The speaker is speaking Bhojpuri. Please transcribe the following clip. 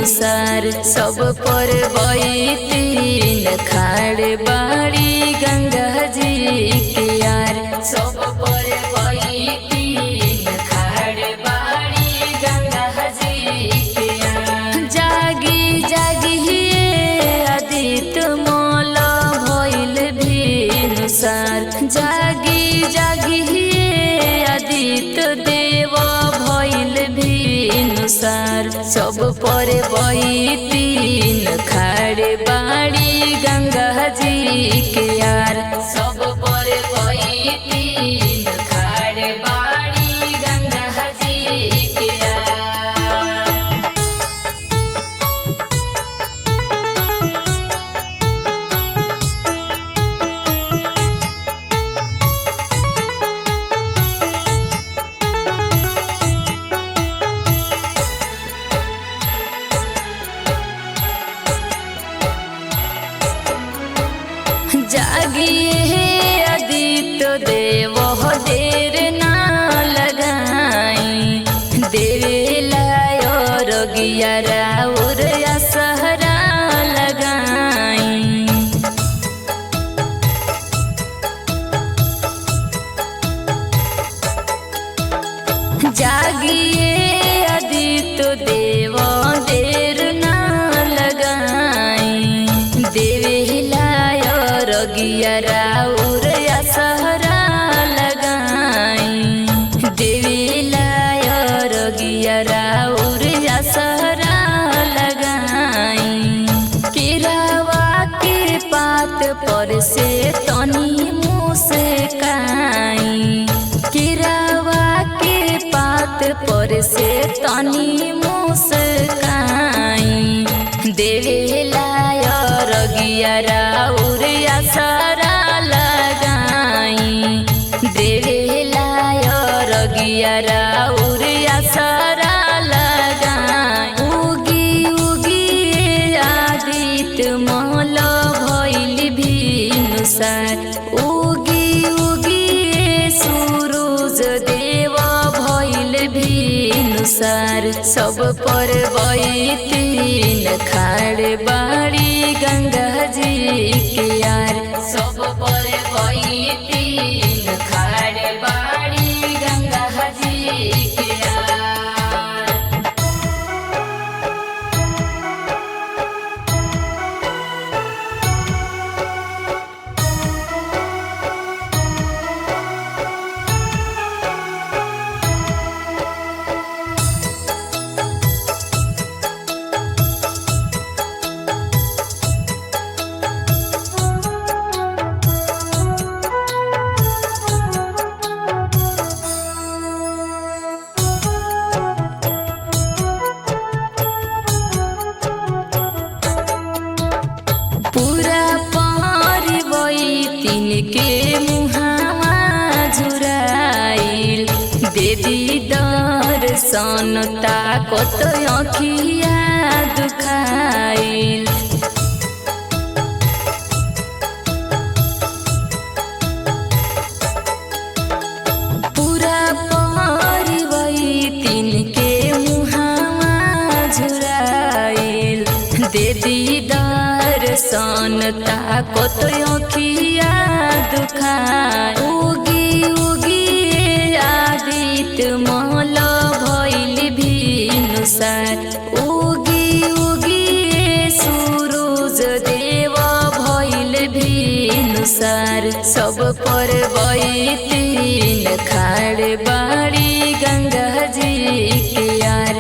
नुसार सब पर तीन खाड़ बाड़ी गंगा जी के यार सब पर तीन खाड़ बाड़ी गंगा जी के यार। जागी जागी आदित्य मोल भइल भी नुसार जागी जागी आदित्य देव भइल भी नुसार सब पर तीन खाड़ बाड़ी गंगा जी के यार सब पर तीन खाड़ बाड़ी गंगा जी के यार। जागिए आदित्य देव देर ना लगाई देवे लायो रगिया राउर असहरा लगाई। जागिए आदित्य देव देर ना लगाई देवे रगिया राउर असहरा लगाई देवी लाय रगिया राउर असहरा लगाई। किरावा के पात पर से तनी मुस्काई किरावा के पात पर से तनी मुस्काई देवी लाय रगिया राउर असरा लगाई देवे लाय रगिया राउर असरा लगाई। उगी उगी आदित्य मोल भइल भी नुसार उगी उगी सूरज देव भइल भी नुसार सब पर तीन खाड़ बाड़ी गंगा जी के यार सब पर तीन खाड़ बाड़ी गंगा जी के यार। पूरा तीन के मुहावा झुराइल देवी दर्शन ताकत अखिया दुखाइल। पूरा तीन के मुहावा झुराइल देवी दर्शन ताकत अखिया दुखाइल। उगी उगी आदित्य मोल भइल भी नुसार उगी उगी सूरज देव भइल भी नुसार सब पर तीन खाड़ बाड़ी गंगा जी के यार